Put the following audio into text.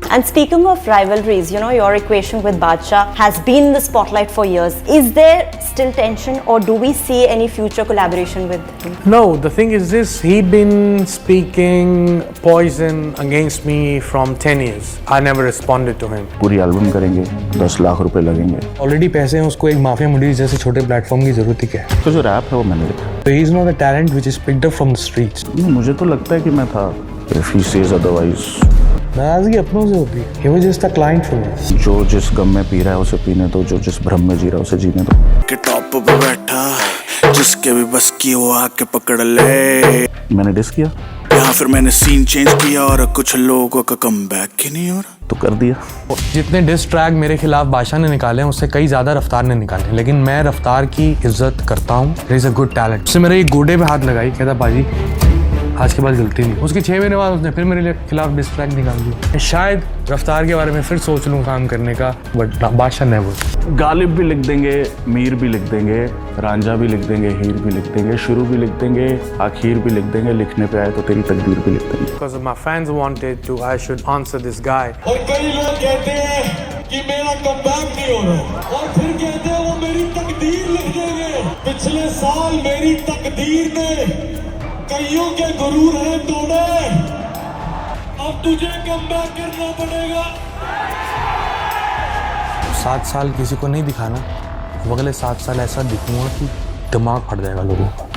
And speaking of rivalries, you know, your equation with Badshah has been in the spotlight for years. Is there still tension, or do we see any future collaboration with him? No, the thing is this, he been speaking poison against me from 10 years. I never responded to him. पूरी album करेंगे, 10 लाख रुपए लगेंगे। Already पैसे हैं, उसको एक mafia मुंडी जैसे छोटे प्लेटफॉर्म की जरूरत ही क्या है? तो जो रैप है वो मैंने लिखा। So he is not a talent which is picked up from the streets. मुझे तो लगता है कि मैं था। If he says otherwise, नाराजगी अपनों से होती है। He was just a client for me. जो जिस गम में पी रहा है उसे पीने दो, जो जिस भ्रम में जी रहा है उसे जीने दो। के टॉप पे बैठा जिसके भी बस की वो आके पकड़ ले। मैंने डिस किया यहाँ फिर मैंने सीन चेंज किया और कुछ लोगों का कमबैक ही नहीं हो रहा। तो कर दिया। जितने डिस ट्रैक मेरे खिलाफ बादशाह ने निकाले हैं उससे कई ज्यादा रफ्तार ने निकाले, लेकिन मैं रफ्तार की इज्जत करता हूँ। He is a good talent. उससे मेरे एक गोडे पे हाथ लगाई, कहता बाजी आज के बाद गलती नहीं। उसके 6 महीने बाद उसने फिर मेरे खिलाफ डिस ट्रैक निकाल दिया। शायद रफ्तार के बारे में फिर सोच लूँ काम करने का, बट बादशाह नेवर। गालिब भी लिख देंगे, मीर भी लिख देंगे, रांझा भी लिख देंगे, हीर भी लिख देंगे, शुरू भी लिख देंगे, आखिर भी लिख देंगे, लिखने पे आए तो तेरी तकदीर भी लिख देंगे। Because my fans wanted to, I should answer this guy. और कई लोग कहते हैं कि मेरा कमबैक नहीं हो रहा, और फिर कहते हैं वो मेरी तकदीर लिख देंगे। पिछले साल मेरी तकदीर ने कईयों के गुरूर हैं तोड़े, अब तुझे कमबैक करना पड़ेगा। 7 साल किसी को नहीं दिखाना, अगले 7 साल ऐसा दिखूंगा कि दिमाग फट जाएगा लोगों का।